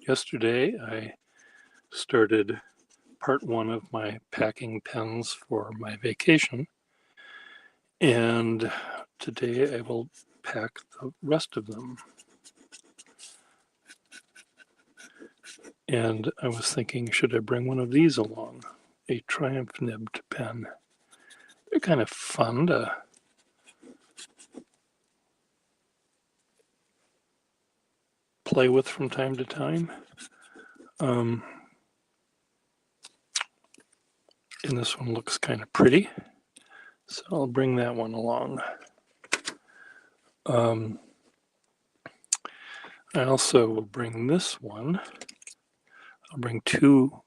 Yesterday I started part one of my packing pens for my vacation, and today I will pack the rest of them. And I was thinking, should I bring one of these along? A Triumph nibbed pen. They're kind of fun to play with from time to time. And this one looks kind of pretty, so I'll bring that one along. I also will bring this one. I'll bring two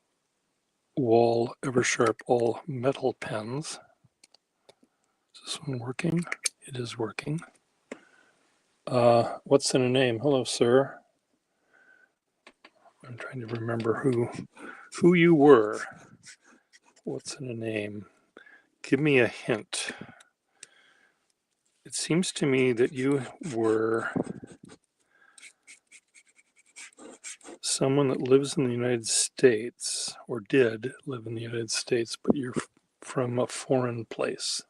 Wahl Eversharp all metal pens. Is this one working? It is working. What's in a name? Hello, sir. I'm trying to remember who you were. What's in a name? Give me a hint. It seems to me that you were someone that lives in the United States, or did live in the United States, but you're from a foreign place.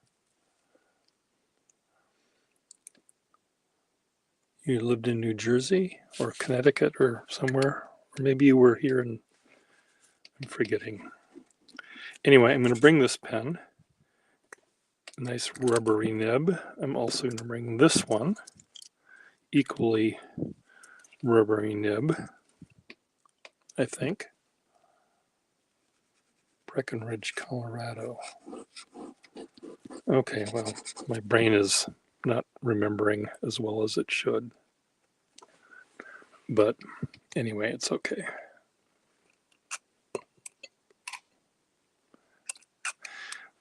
You lived in New Jersey or Connecticut or somewhere, or maybe you were here and I'm forgetting. Anyway, I'm going to bring this pen, a nice rubbery nib. I'm also going to bring this one, equally rubbery nib, I think. Breckenridge, Colorado. Okay, well, my brain is not remembering as well as it should. But anyway, it's okay.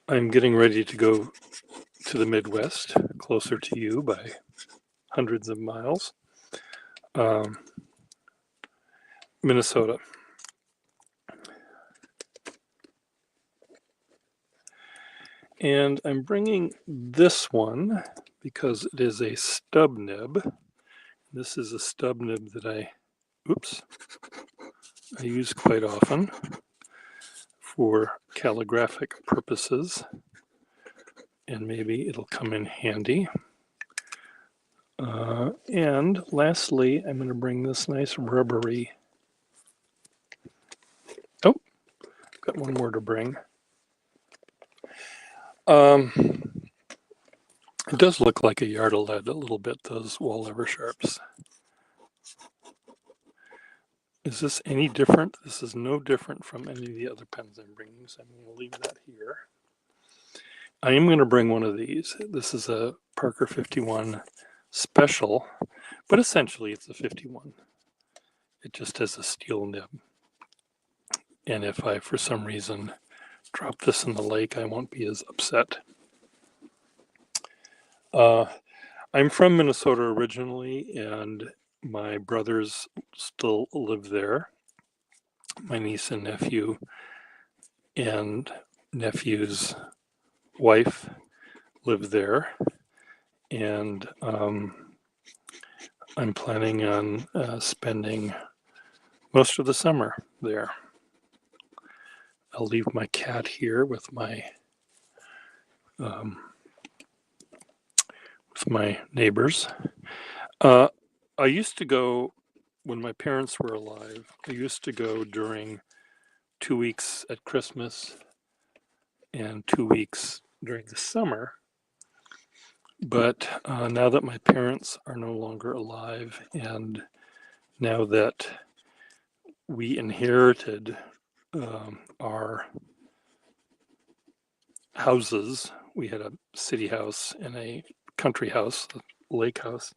I'm getting ready to go to the Midwest, closer to you by hundreds of miles. Minnesota. And I'm bringing this one because it is a stub nib. This is a stub nib that I use quite often for calligraphic purposes, and maybe it'll come in handy. And lastly, I'm going to bring this nice rubbery. Oh, got one more to bring. It does look like a yard of lead a little bit, those Wahl Eversharps. Is this any different? This is no different from any of the other pens I'm bringing, so I'm going to leave that here. I am going to bring one of these. This is a Parker 51 Special, but essentially it's a 51. It just has a steel nib. And if I, for some reason, drop this in the lake, I won't be as upset. I'm from Minnesota originally, and my brothers still live there. My niece and nephew and nephew's wife live there, and I'm planning on spending most of the summer there. I'll leave my cat here with my neighbors. I used to go, when my parents were alive, I used to go during 2 weeks at Christmas and 2 weeks during the summer. But now that my parents are no longer alive, and now that we inherited our houses, we had a city house and a country house, a lake house.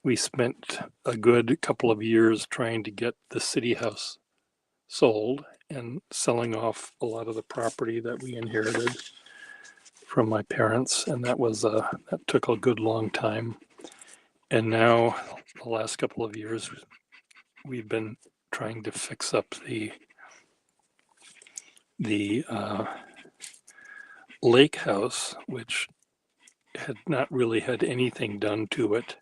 We spent a good couple of years trying to get the city house sold and selling off a lot of the property that we inherited from my parents, and that took a good long time. And now, the last couple of years, we've been trying to fix up the lake house, which had not really had anything done to it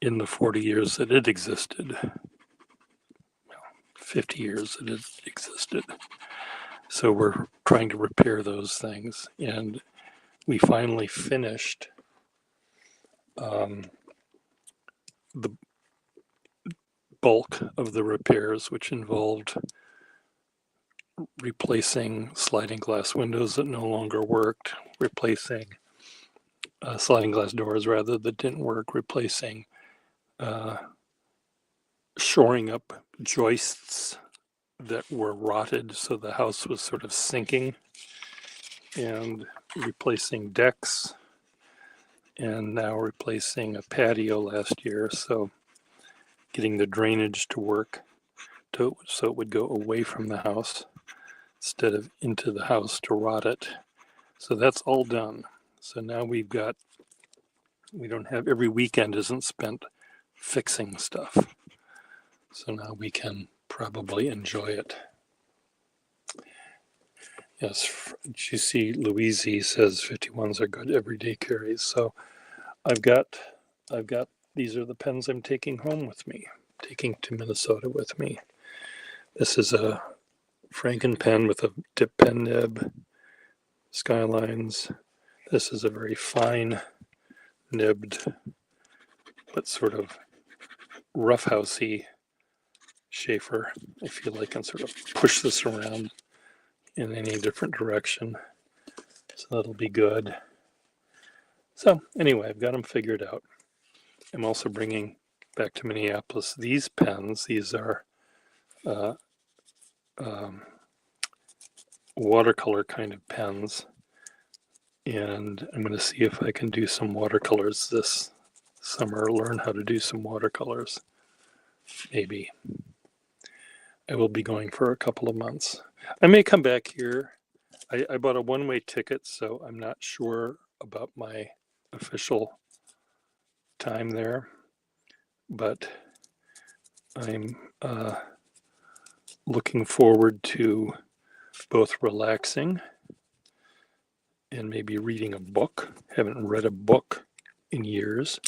in the 40 years that it existed, 50 years that it existed. So we're trying to repair those things. And we finally finished the bulk of the repairs, which involved replacing sliding glass windows that no longer worked, replacing sliding glass doors rather that didn't work, replacing shoring up joists that were rotted so the house was sort of sinking, and replacing decks, and now replacing a patio last year. So getting the drainage to work so it would go away from the house instead of into the house to rot it. So that's all done. So now we don't have, every weekend isn't spent fixing stuff. So now we can probably enjoy it. Yes, you see Louise says 51s are good everyday carries. So I've got, these are the pens I'm taking home with me, taking to Minnesota with me. This is a Franken pen with a dip pen nib, Skylines. This is a very fine nibbed, but sort of roughhousey Schaefer. I feel like I can sort of push this around in any different direction. So that'll be good. So anyway, I've got them figured out. I'm also bringing back to Minneapolis these pens. These are watercolor kind of pens. And I'm going to see if I can do some watercolors this summer, learn how to do some watercolors. Maybe. I will be going for a couple of months. I may come back here. I bought a one-way ticket, so I'm not sure about my official time there, but I'm looking forward to both relaxing and maybe reading a book. Haven't read a book in years,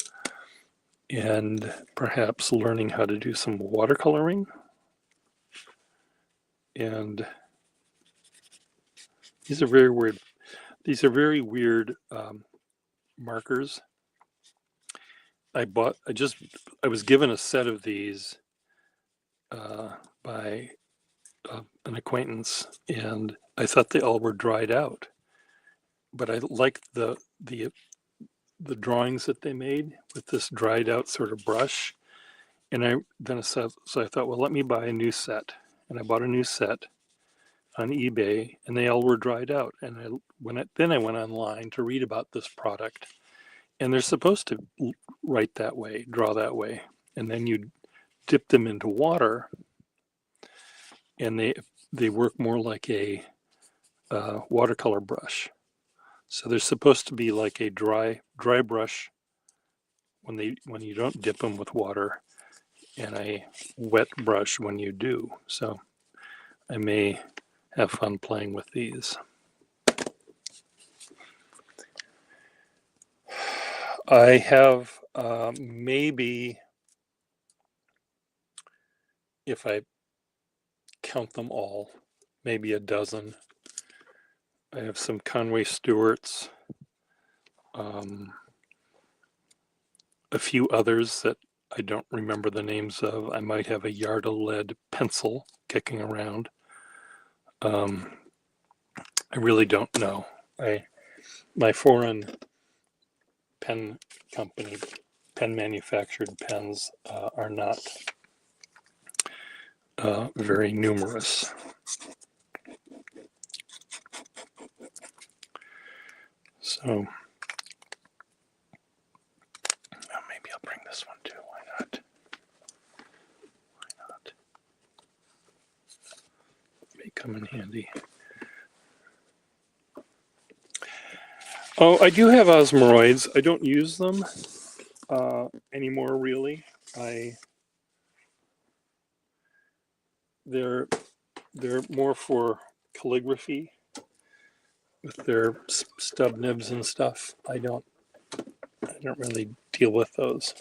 and perhaps learning how to do some watercoloring. And these are very weird. These are very weird markers. I was given a set of these by an acquaintance, and I thought they all were dried out. But I liked the drawings that they made with this dried out sort of brush. And I thought, well, let me buy a new set. And I bought a new set on eBay, and they all were dried out. And then I went online to read about this product, and they're supposed to write that way, draw that way, and then you dip them into water, and they work more like a watercolor brush. So they're supposed to be like a dry brush when you don't dip them with water, and a wet brush when you do. So I may have fun playing with these. I have maybe, if I count them all, maybe a dozen. I have some Conway Stewarts, a few others that I don't remember the names of. I might have a Yarda lead pencil kicking around. I really don't know. My foreign pen company, pen manufactured pens are not very numerous. So maybe I'll bring this one too. Why not? May come in handy. Oh, I do have Osmeroids. I don't use them anymore, really. They're more for calligraphy with their stub nibs and stuff. I don't really deal with those.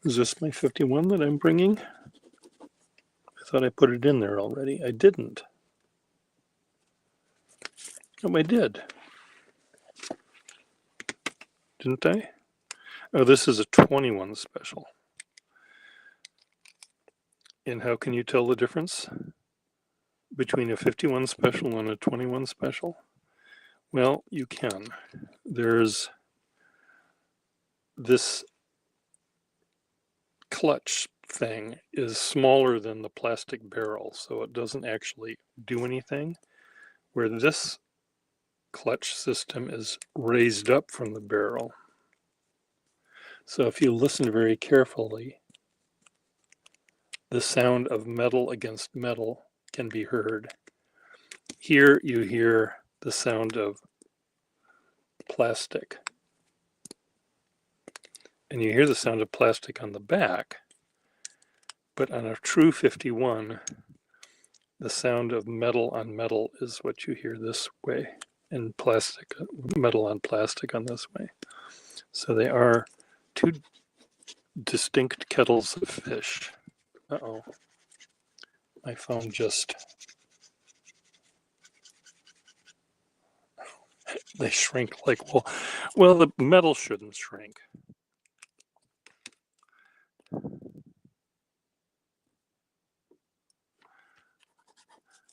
Is this my 51 that I'm bringing? I thought I put it in there already. I didn't. Oh, I did. Didn't I? Oh, this is a 21 special. And how can you tell the difference between a 51 special and a 21 special? Well, you can. There's this clutch thing is smaller than the plastic barrel, so it doesn't actually do anything, where this clutch system is raised up from the barrel. So if you listen very carefully, the sound of metal against metal can be heard. Here you hear the sound of plastic. And you hear the sound of plastic on the back. But on a true 51, the sound of metal on metal is what you hear this way, and plastic, metal on plastic on this way. So they are two distinct kettles of fish. Uh-oh. My phone just... They shrink like wool. Well, the metal shouldn't shrink.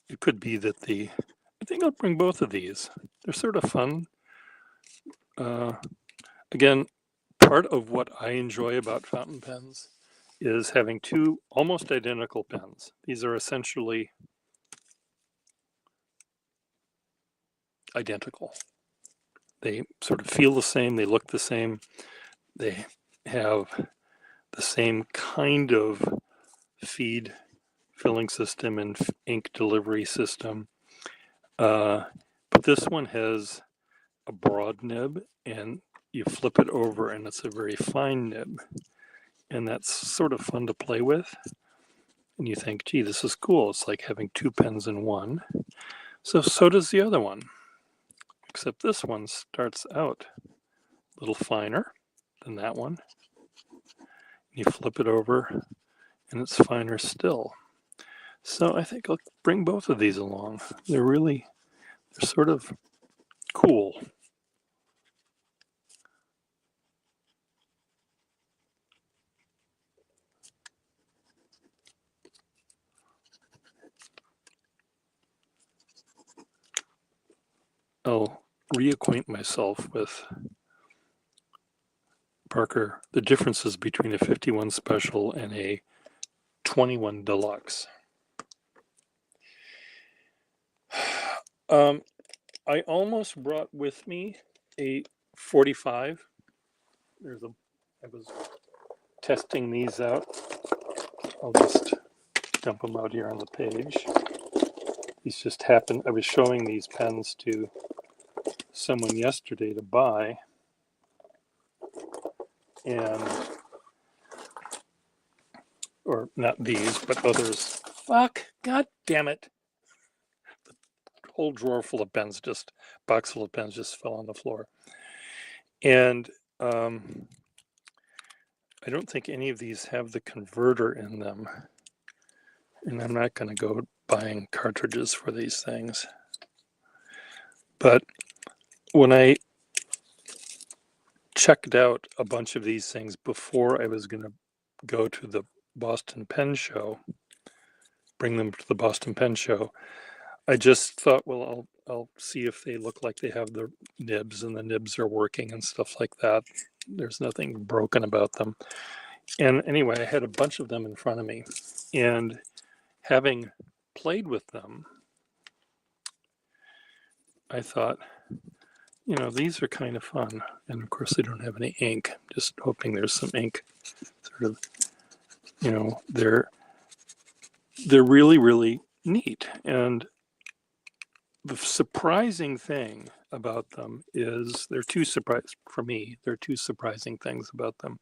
It could be that I think I'll bring both of these. They're sort of fun. Again, part of what I enjoy about fountain pens is having two almost identical pens. These are essentially identical. They sort of feel the same, they look the same, they have the same kind of feed filling system and ink delivery system. But this one has a broad nib, and you flip it over and it's a very fine nib. And that's sort of fun to play with. And you think, gee, this is cool. It's like having two pens in one. So does the other one. Except this one starts out a little finer than that one. You flip it over and it's finer still. So I think I'll bring both of these along. They're sort of cool. I'll reacquaint myself with Parker, the differences between a 51 special and a 21 deluxe. I almost brought with me a 45. I was testing these out. I'll just dump them out here on the page. These just happened. I was showing these pens to someone yesterday to buy. Or not these, but others. Fuck, god damn it. The whole drawer full of pens, box full of pens just fell on the floor. And I don't think any of these have the converter in them. And I'm not going to go buying cartridges for these things. But when I checked out a bunch of these things before I was going to go to the Boston Pen Show, bring them to the Boston Pen Show, I just thought, well, I'll see if they look like they have the nibs and the nibs are working and stuff like that. There's nothing broken about them. And anyway, I had a bunch of them in front of me, and having played with them, I thought, these are kind of fun. And of course, they don't have any ink. Just hoping there's some ink. Sort of, they're really, really neat. And the surprising thing about them is there are two surprising things about them.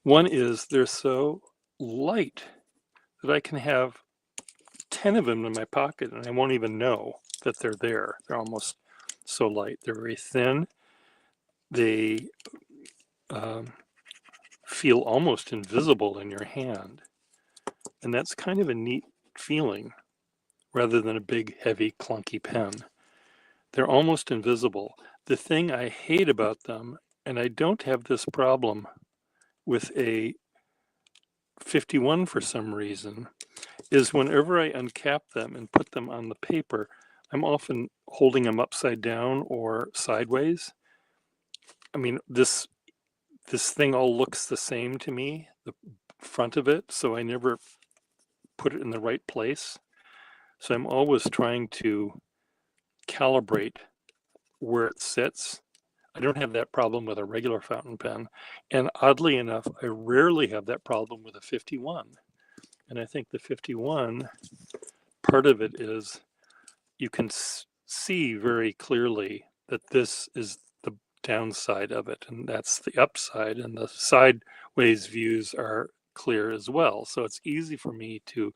One is they're so light that I can have 10 of them in my pocket and I won't even know that they're there. They're almost so light. They're very thin. They feel almost invisible in your hand. And that's kind of a neat feeling rather than a big, heavy, clunky pen. They're almost invisible. The thing I hate about them, and I don't have this problem with a 51 for some reason, is whenever I uncap them and put them on the paper, I'm often holding them upside down or sideways. I mean, this thing all looks the same to me, the front of it, so I never put it in the right place. So I'm always trying to calibrate where it sits. I don't have that problem with a regular fountain pen. And oddly enough, I rarely have that problem with a 51. And I think the 51, part of it is you can see very clearly that this is the downside of it, and that's the upside, and the sideways views are clear as well. So it's easy for me to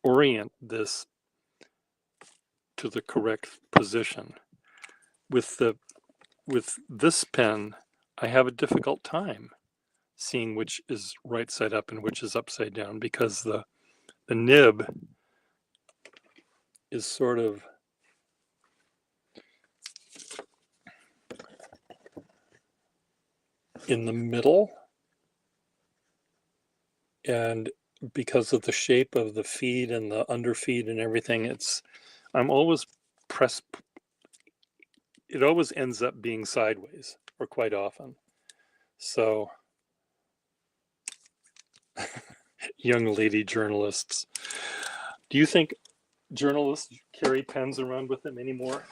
orient this to the correct position. With this pen, I have a difficult time seeing which is right side up and which is upside down, because the nib is sort of in the middle, and because of the shape of the feed and the underfeed and everything, I'm always it always ends up being sideways, or quite often. So young lady journalists, do you think journalists carry pens around with them anymore?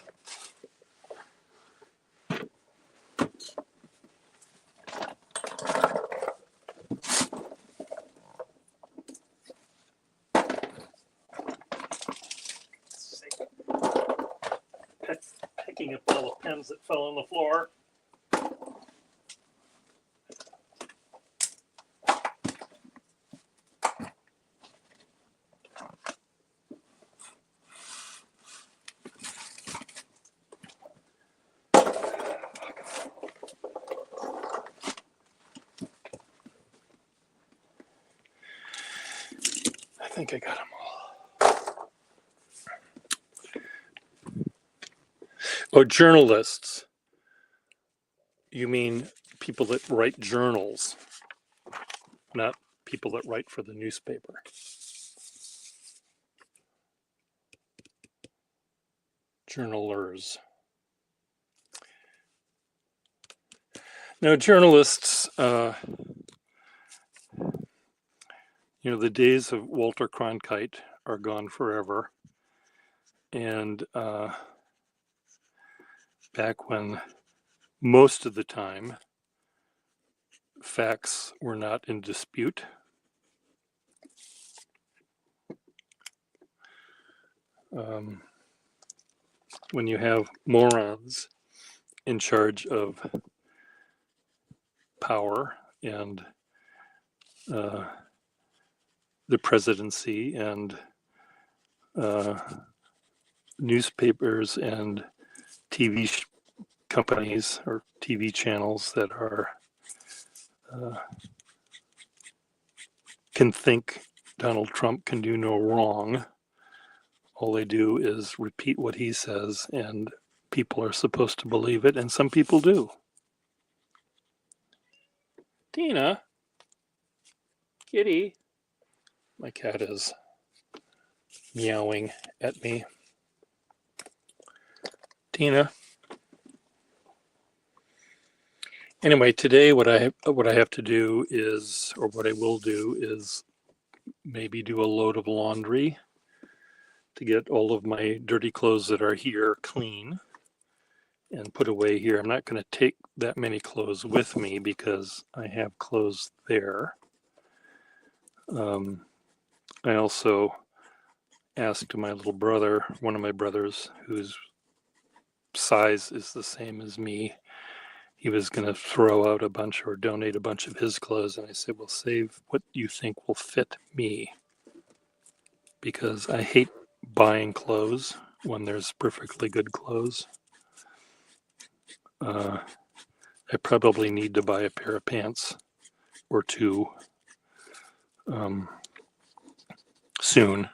Picking up all the pens that fell on the floor. I think I got them all. Oh, journalists. You mean people that write journals, not people that write for the newspaper. Journalers. Now, journalists, the days of Walter Cronkite are gone forever. And back when most of the time facts were not in dispute, when you have morons in charge of power and the presidency and newspapers and TV companies or TV channels that are can think Donald Trump can do no wrong. All they do is repeat what he says, and people are supposed to believe it, and some people do. Tina, kitty. My cat is meowing at me. Tina. Anyway, today what I have to do is, or what I will do is maybe do a load of laundry to get all of my dirty clothes that are here clean and put away here. I'm not going to take that many clothes with me because I have clothes there. I also asked my little brother, one of my brothers, whose size is the same as me, he was going to throw out a bunch or donate a bunch of his clothes. And I said, well, save what you think will fit me, because I hate buying clothes when there's perfectly good clothes. I probably need to buy a pair of pants or two soon.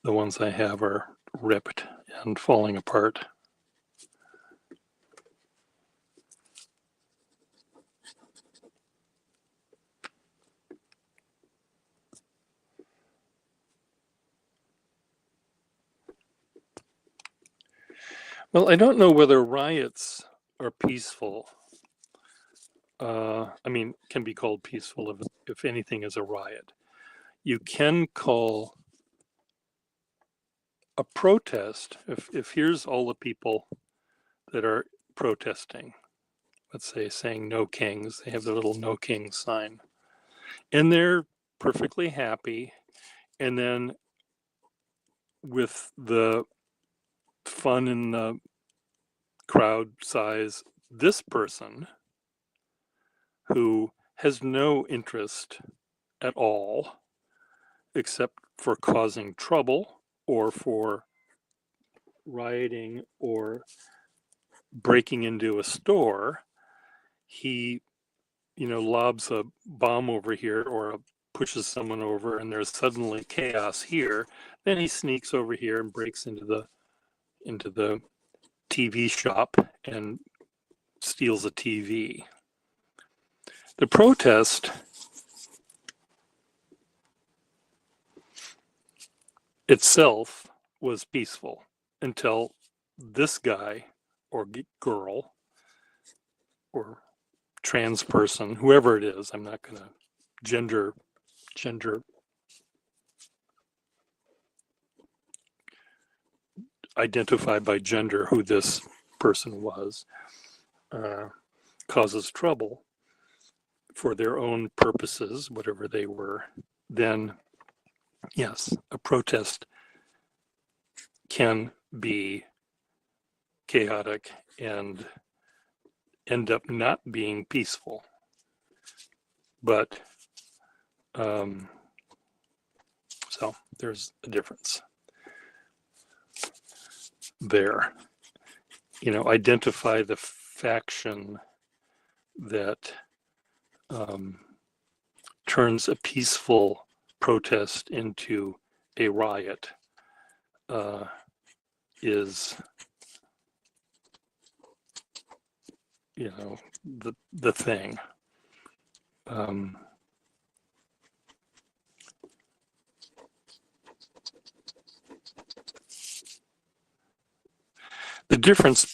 The ones I have are ripped and falling apart. Well, I don't know whether riots are peaceful. I mean, can be called peaceful if anything is a riot. You can call a protest, if here's all the people that are protesting, let's say saying no kings, they have the little no kings sign, and they're perfectly happy. And then with the fun in the crowd size, this person who has no interest at all except for causing trouble or for rioting or breaking into a store, he, lobs a bomb over here or pushes someone over, and there's suddenly chaos here. Then he sneaks over here and breaks into the TV shop and steals a TV. The protest itself was peaceful until this guy or girl or trans person, whoever it is, I'm not going to gender identify by gender who this person was, causes trouble for their own purposes, whatever they were, then yes, a protest can be chaotic and end up not being peaceful. But so there's a difference there. Identify the faction that turns a peaceful protest into a riot is the thing. The difference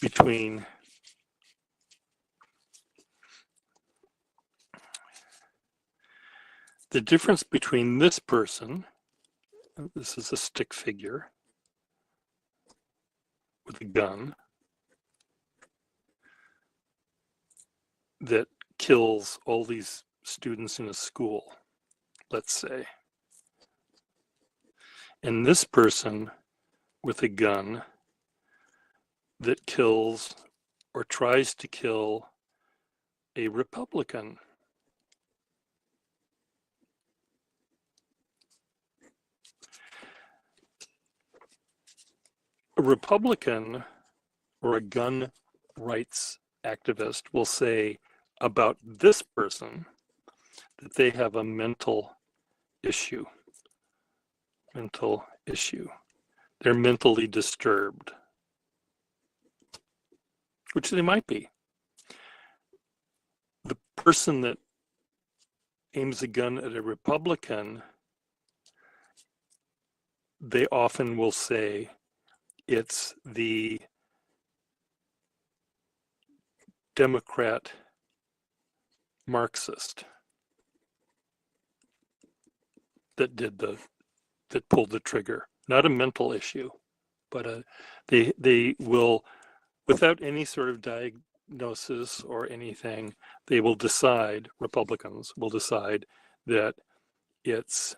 between this person, this is a stick figure with a gun that kills all these students in a school, let's say, and this person with a gun that kills or tries to kill a Republican. A Republican or a gun rights activist will say about this person that they have a mental issue. They're mentally disturbed, which they might be. The person that aims a gun at a Republican, they often will say it's the Democrat Marxist that pulled the trigger. Not a mental issue, but they will, without any sort of diagnosis or anything, they will decide, Republicans will decide that it's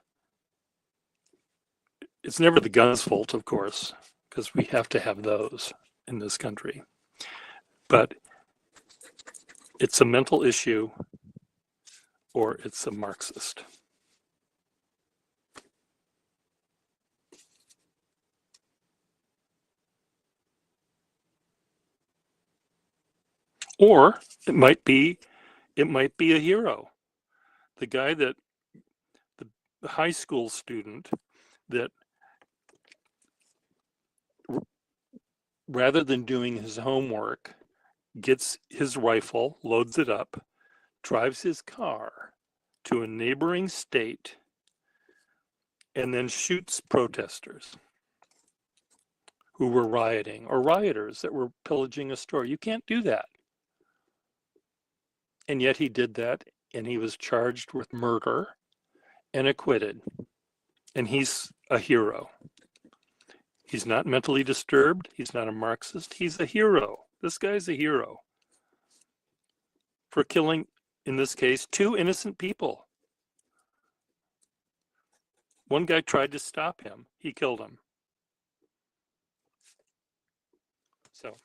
never the gun's fault, of course, because we have to have those in this country. But it's a mental issue or it's a Marxist. Or it might be a hero. the guy that the high school student that rather than doing his homework, gets his rifle, loads it up, drives his car to a neighboring state, and then shoots protesters who were rioting or rioters that were pillaging a store. You can't do that. And yet he did that, and he was charged with murder and acquitted. And he's a hero. He's not mentally disturbed. He's not a Marxist. He's a hero. This guy's a hero for killing, in this case, two innocent people. One guy tried to stop him. He killed him. So,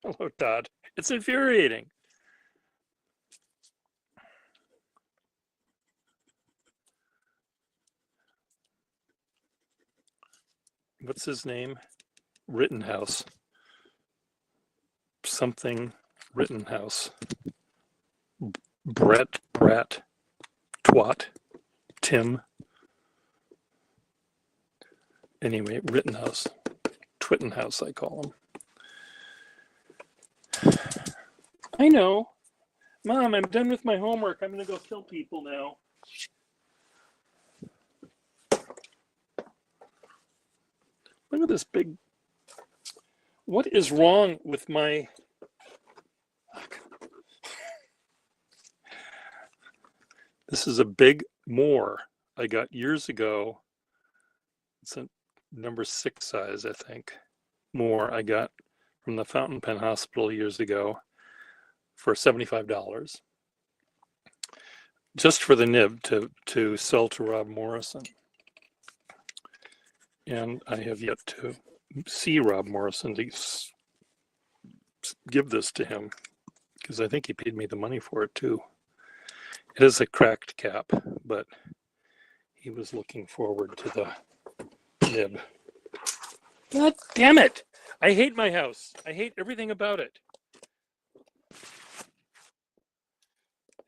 hello, Todd. It's infuriating. What's his name? Rittenhouse. Something Rittenhouse. Brat, Twat, Tim. Anyway, Rittenhouse. Twittenhouse, I call him. I know. Mom, I'm done with my homework. I'm going to go kill people now. Look at this big. What is wrong with my. This is a big Moor I got years ago. It's a number 6 size, I think. Moor I got from the Fountain Pen Hospital years ago for $75. Just for the nib to sell to Rob Morrison. And I have yet to see Rob Morrison to give this to him, because I think he paid me the money for it too. It is a cracked cap, but he was looking forward to the nib. God damn it! I hate my house. I hate everything about it.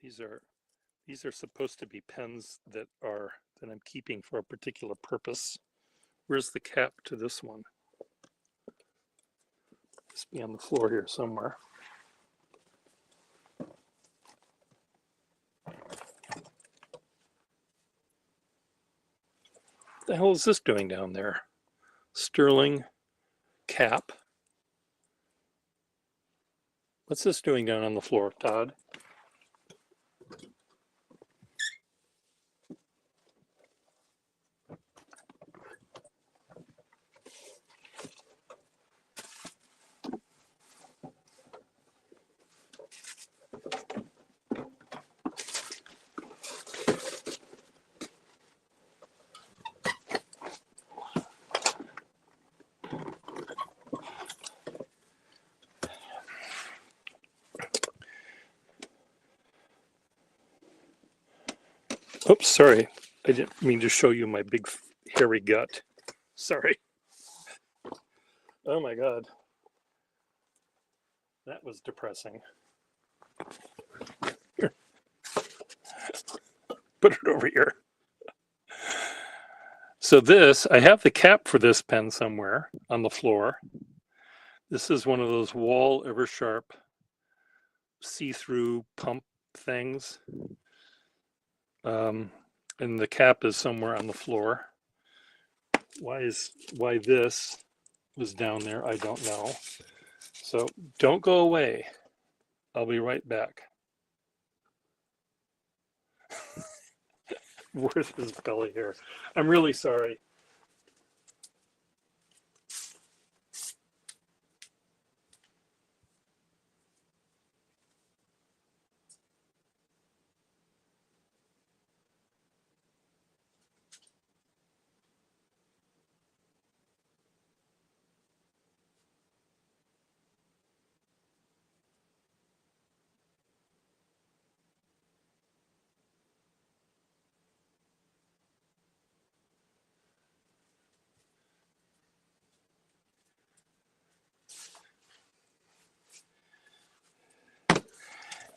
These are supposed to be pens that I'm keeping for a particular purpose. Where's the cap to this one? Must be on the floor here somewhere. What the hell is this doing down there? Sterling cap. What's this doing down on the floor, Todd? Oops, sorry. I didn't mean to show you my big hairy gut. Sorry. Oh my God. That was depressing. Here. Put it over here. So this, I have the cap for this pen somewhere on the floor. This is one of those Wahl Eversharp see-through pump things. And the cap is somewhere on the floor. Why this was down there, I don't know. So don't go away. I'll be right back. Where's his belly hair? I'm really sorry.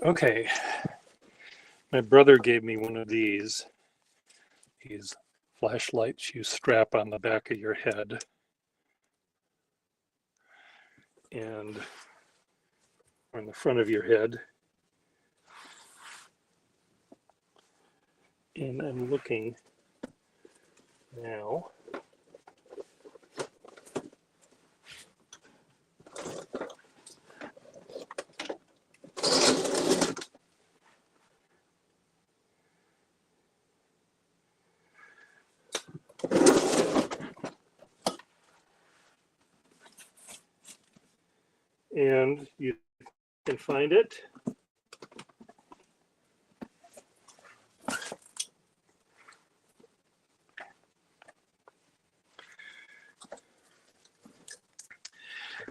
Okay, my brother gave me one of these flashlights you strap on the back of your head. And on the front of your head. And I'm looking now. And you can find it.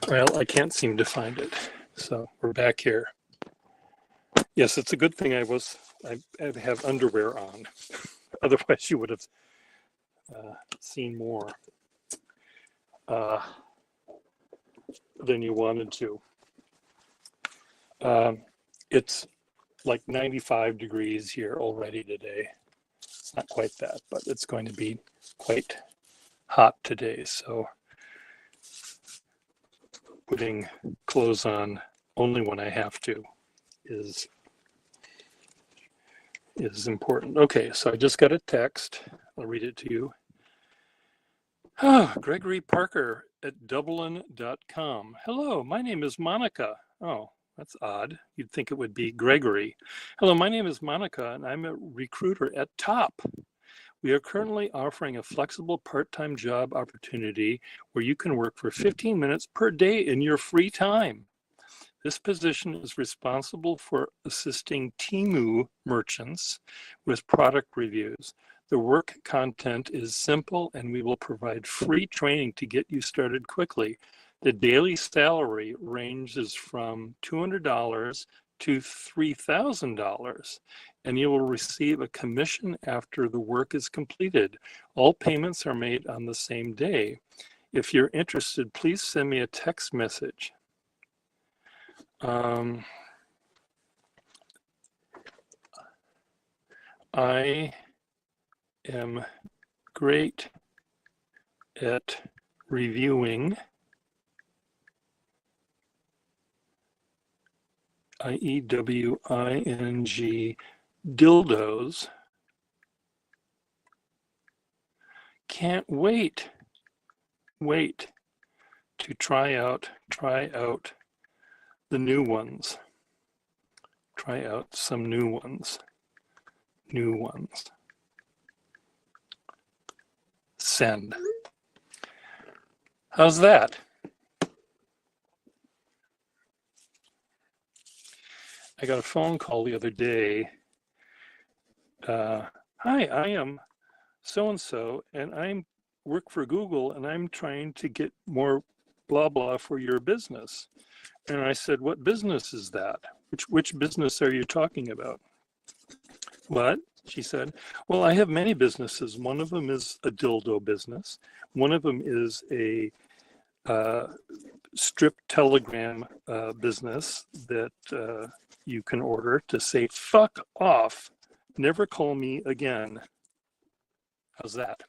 Well, I can't seem to find it. So we're back here. Yes, it's a good thing I have underwear on. Otherwise you would have seen more than you wanted to. It's like 95 degrees here already today. It's not quite that, but it's going to be quite hot today. So putting clothes on only when I have to is important. Okay, so I just got a text. I'll read it to you. Gregory Parker at Dublin.com. Hello, my name is Monica. Oh, that's odd. You'd think it would be Gregory. Hello, my name is Monica, and I'm a recruiter at Top. We are currently offering a flexible part-time job opportunity where you can work for 15 minutes per day in your free time. This position is responsible for assisting Temu merchants with product reviews. The work content is simple and we will provide free training to get you started quickly. The daily salary ranges from $200 to $3,000 and you will receive a commission after the work is completed. All payments are made on the same day. If you're interested, please send me a text message. I am great at reviewing IEWING dildos. Can't wait to try out the new ones. Try out some new ones. Send. How's that? I got a phone call the other day. Hi, I am so-and-so, and I work for Google, and I'm trying to get more blah, blah for your business. And I said, what business is that? Which business are you talking about? What? She said, well, I have many businesses. One of them is a dildo business. One of them is a strip telegram business that you can order to say, fuck off, never call me again. How's that?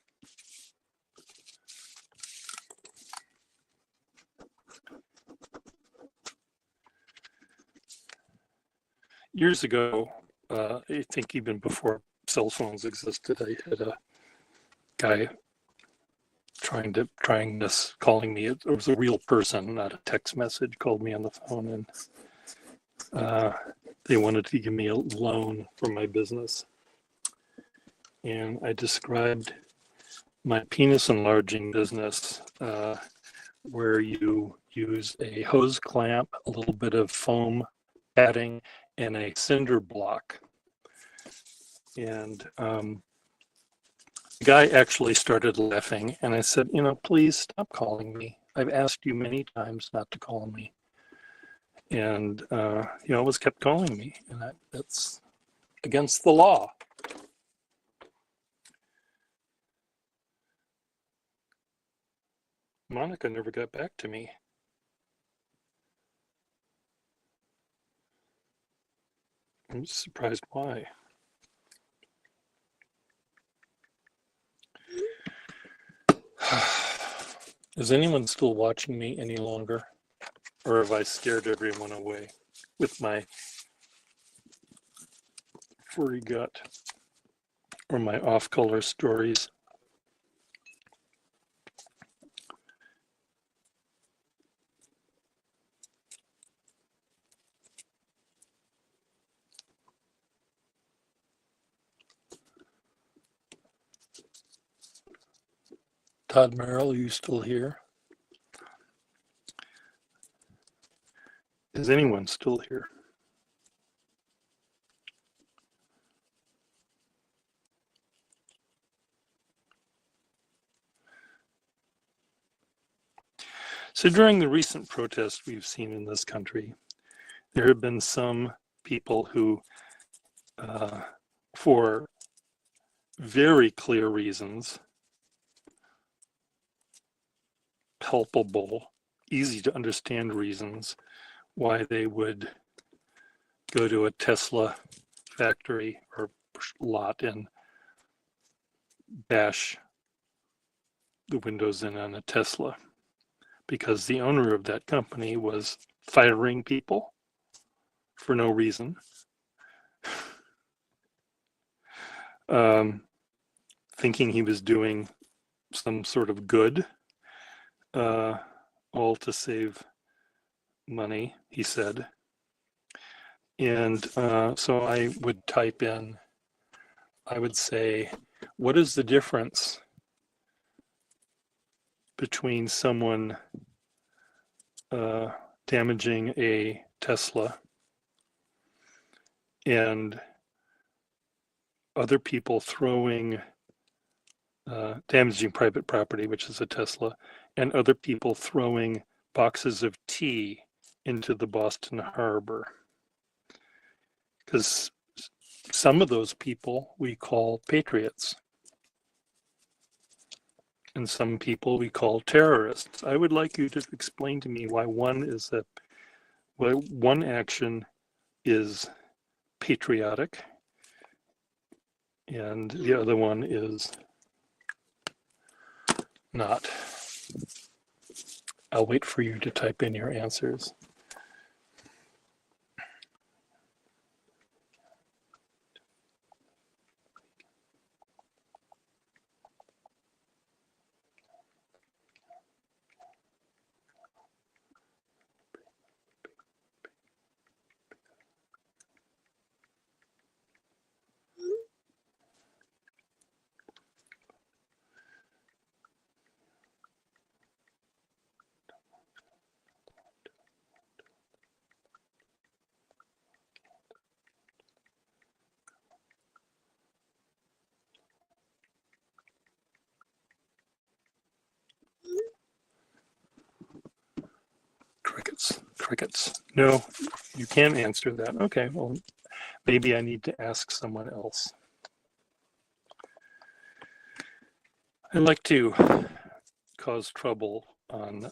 Years ago, I think even before cell phones existed, I had a guy calling me. It was a real person, not a text message, called me on the phone, and they wanted to give me a loan for my business. And I described my penis enlarging business, where you use a hose clamp, a little bit of foam padding, and a cinder block. And the guy actually started laughing, and I said, please stop calling me. I've asked you many times not to call me. And he always kept calling me, and that's against the law. Monica never got back to me. I'm surprised why. Is anyone still watching me any longer? Or have I scared everyone away with my furry gut or my off-color stories? Todd Merrill, are you still here? Is anyone still here? So during the recent protests we've seen in this country, there have been some people who, for very clear reasons, palpable, easy to understand reasons, why they would go to a Tesla factory or lot and bash the windows in on a Tesla, because the owner of that company was firing people for no reason, thinking he was doing some sort of good, all to save money, he said. And so I would type in, I would say, what is the difference between someone damaging a Tesla and other people throwing, damaging private property, which is a Tesla, and other people throwing boxes of tea into the Boston Harbor? Because some of those people we call patriots, and some people we call terrorists. I would like you to explain to me why one action is patriotic and the other one is not. I'll wait for you to type in your answers. Crickets. No, you can't answer that. Okay, well, maybe I need to ask someone else. I like to cause trouble on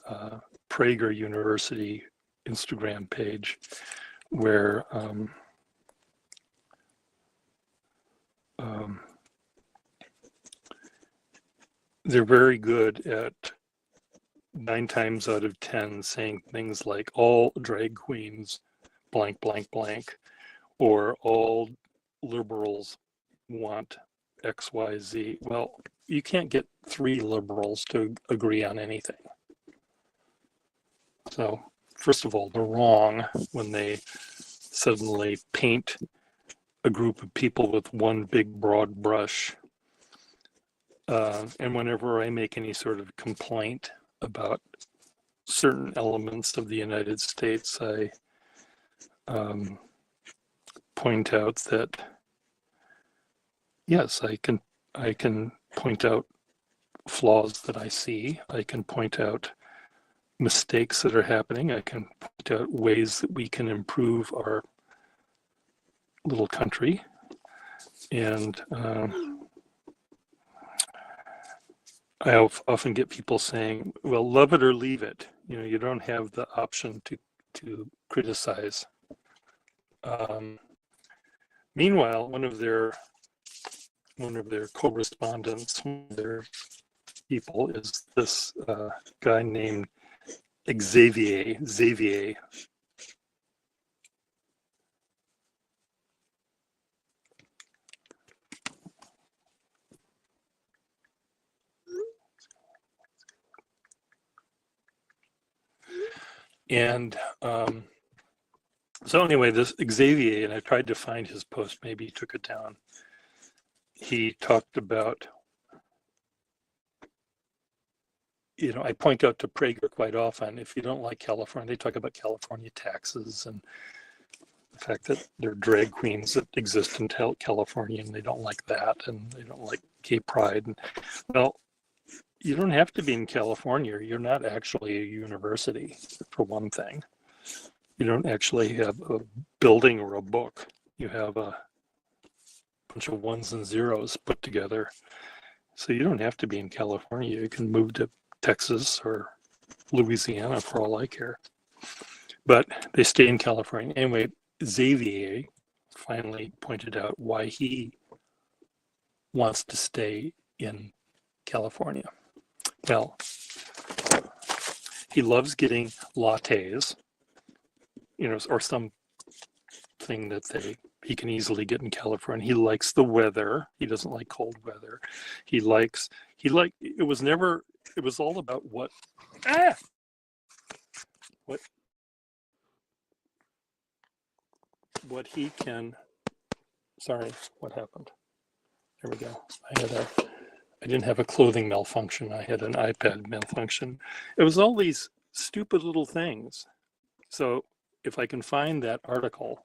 Prager University Instagram page, where they're very good at 9 times out of 10 saying things like all drag queens blank blank blank, or all liberals want XYZ. Well, you can't get 3 liberals to agree on anything. So first of all, they're wrong when they suddenly paint a group of people with one big broad brush. And whenever I make any sort of complaint about certain elements of the United States, I point out that, yes, I can point out flaws that I see. I can point out mistakes that are happening. I can point out ways that we can improve our little country. And I often get people saying, well, love it or leave it. You know, you don't have the option to criticize. Meanwhile, one of their co-respondents, one of their people, is this guy named Xavier. And so anyway, this Xavier, and I tried to find his post, maybe he took it down. He talked about, I point out to Prager quite often, if you don't like California, they talk about California taxes and the fact that there are drag queens that exist in California and they don't like that, and they don't like gay pride. And, well, you don't have to be in California. You're not actually a university, for one thing. You don't actually have a building or a book. You have a bunch of ones and zeros put together. So you don't have to be in California. You can move to Texas or Louisiana for all I care. But they stay in California. Anyway, Xavier finally pointed out why he wants to stay in California. Well, he loves getting lattes, or something that he can easily get in California. He likes the weather. He doesn't like cold weather. It was all about what he can. Sorry, what happened? There we go. I didn't have a clothing malfunction. I had an iPad malfunction. It was all these stupid little things. So if I can find that article,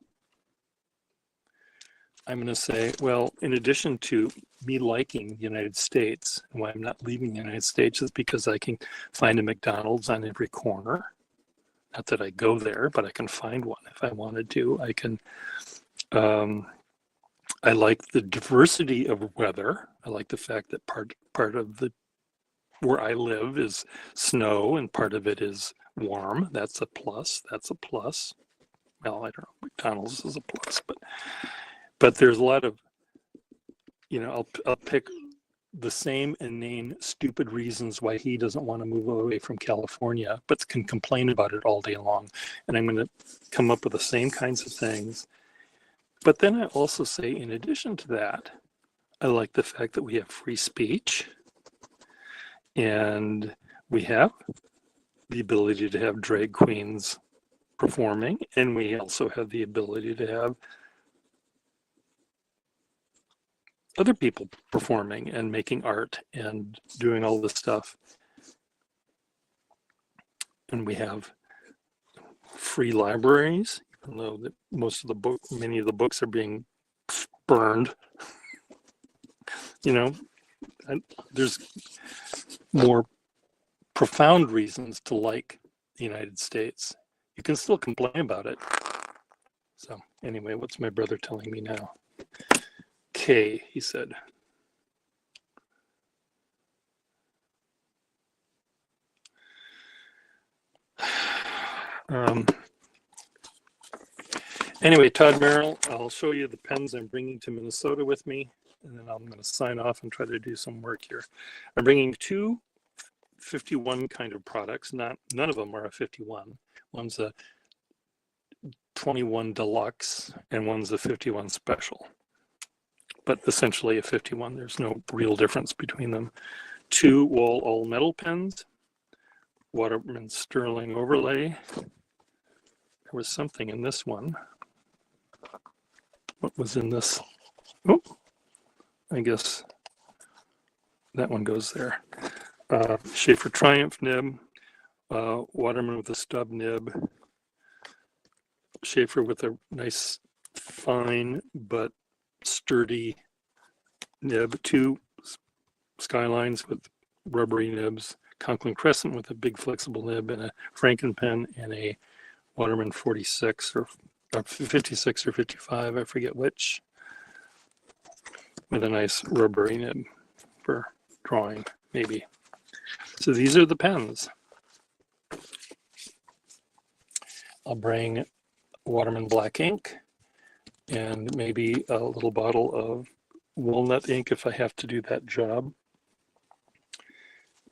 I'm going to say, well, in addition to me liking the United States, and why I'm not leaving the United States is because I can find a McDonald's on every corner. Not that I go there, but I can find one if I wanted to. I can. I like the diversity of weather. I like the fact that part of where I live is snow and part of it is warm. That's a plus. Well, I don't know. McDonald's is a plus, but there's a lot of, I'll pick the same inane, stupid reasons why he doesn't want to move away from California, but can complain about it all day long. And I'm going to come up with the same kinds of things. But then I also say, in addition to that, I like the fact that we have free speech and we have the ability to have drag queens performing, and we also have the ability to have other people performing and making art and doing all this stuff. And we have free libraries, even though many of the books are being burned. There's more profound reasons to like the United States. You can still complain about it. So anyway, what's my brother telling me now? Okay, he said. Anyway, Todd Merrill, I'll show you the pens I'm bringing to Minnesota with me, and then I'm going to sign off and try to do some work here. I'm bringing two 51 kind of products. None of them are a 51. One's a 21 deluxe, and one's a 51 special. But essentially a 51. There's no real difference between them. Two Wahl all metal pens, Waterman Sterling overlay. There was something in this one. What was in this? Oh, I guess that one goes there. Schaefer Triumph nib, Waterman with a stub nib, Schaefer with a nice fine but sturdy nib, two Skylines with rubbery nibs, Conklin Crescent with a big flexible nib, and a Frankenpen and a Waterman 46 or 56 or 55, I forget which, with a nice rubbery nib for drawing, maybe. So these are the pens. I'll bring Waterman black ink, and maybe a little bottle of walnut ink if I have to do that job.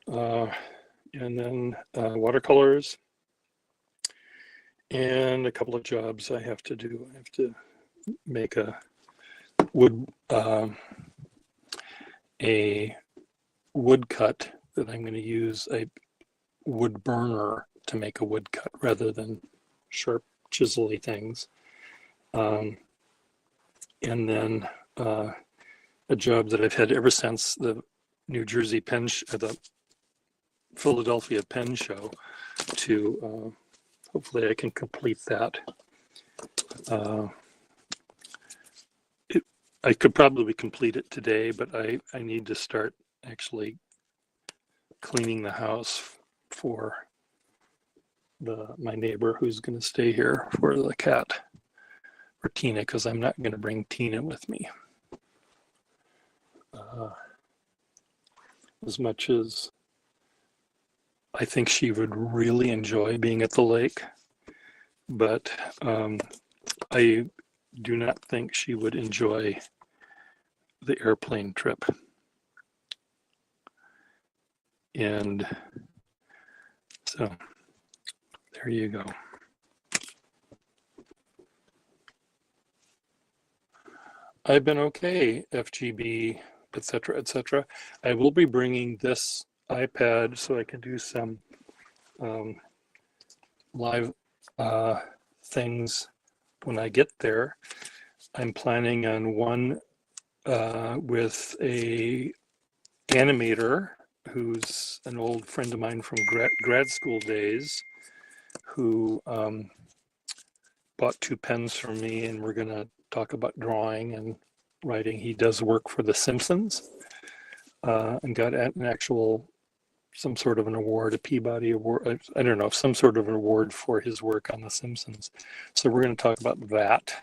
And then watercolors and a couple of jobs I have to do. I have to make a wood cut that I'm going to use a wood burner to make a wood cut rather than sharp chisely things. And then a job that I've had ever since the New Jersey pen, the Philadelphia pen show, to hopefully I can complete that. I could probably complete it today, but I need to start actually cleaning the house for my neighbor who's going to stay here for the cat, for Tina, because I'm not going to bring Tina with me. As much as I think she would really enjoy being at the lake, but I do not think she would enjoy the airplane trip. And so there you go. I've been okay, FGB, etc., etc. I will be bringing this iPad so I can do some live things when I get there. I'm planning on one with a animator who's an old friend of mine from grad school days, who bought 2 pens from me, and we're going to talk about drawing and writing. He does work for The Simpsons and got an actual, some sort of an award, a Peabody Award, I don't know, some sort of an award for his work on The Simpsons. So we're going to talk about that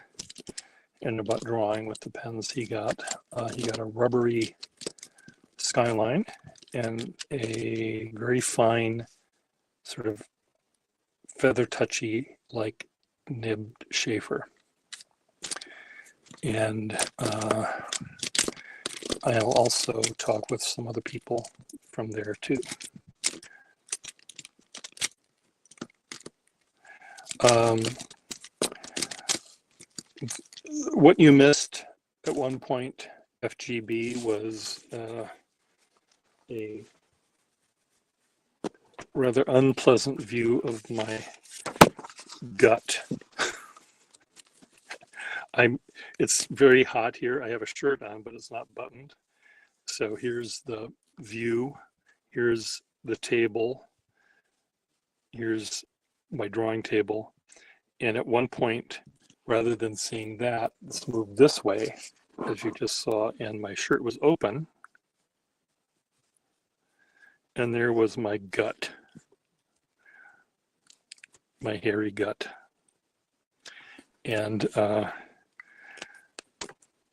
and about drawing with the pens he got. He got a rubbery Skyline and a very fine sort of feather touchy like nibbed Schaefer. And I'll also talk with some other people from there too. What you missed at one point, FGB, was a rather unpleasant view of my gut. It's very hot here. I have a shirt on, but it's not buttoned. So here's the view. Here's the table. Here's my drawing table. And at one point, rather than seeing that, let's move this way, as you just saw, and my shirt was open. And there was my gut, my hairy gut. And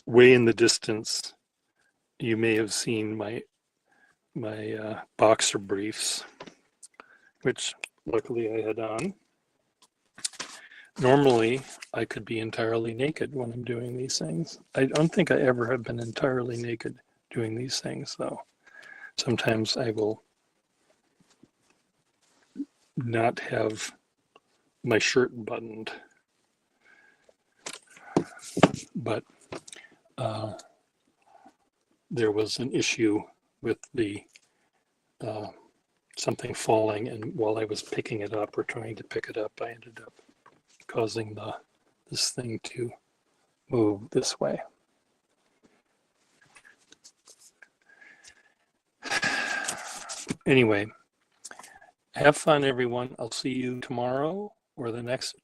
way in the distance, you may have seen my boxer briefs, which luckily I had on. Normally, I could be entirely naked when I'm doing these things. I don't think I ever have been entirely naked doing these things, though. Sometimes I will not have my shirt buttoned, but there was an issue with the something falling, and while I was picking it up or trying to pick it up, I ended up causing this thing to move this way. Anyway, have fun, everyone. I'll see you tomorrow or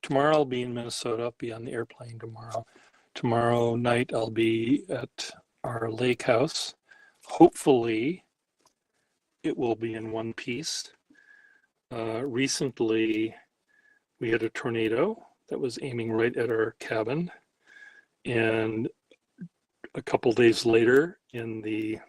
tomorrow I'll be in Minnesota. I'll be on the airplane tomorrow. Tomorrow night I'll be at our lake house. Hopefully it will be in one piece. Recently we had a tornado that was aiming right at our cabin, and a couple days later in the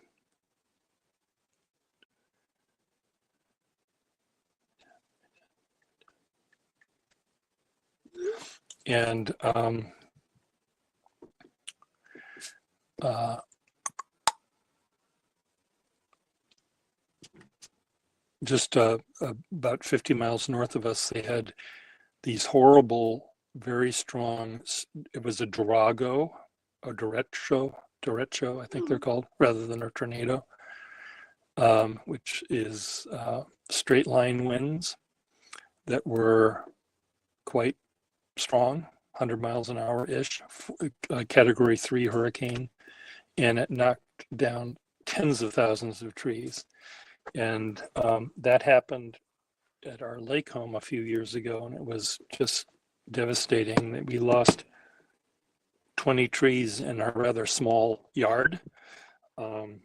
just about 50 miles north of us, they had these horrible, very strong, it was a Durago, a derecho, I think they're called, rather than a tornado, which is straight line winds that were quite strong, 100 miles an hour-ish, category 3 hurricane, and it knocked down tens of thousands of trees. And that happened at our lake home a few years ago, and it was just devastating that we lost 20 trees in a rather small yard. And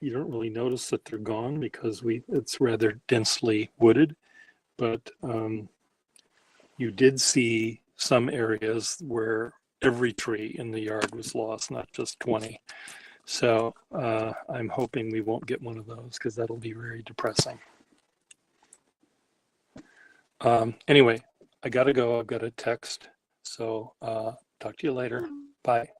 you don't really notice that they're gone because it's rather densely wooded, but you did see some areas where every tree in the yard was lost, not just 20. So I'm hoping we won't get one of those because that'll be very depressing. Anyway, I gotta go. I've got a text. So talk to you later. Bye.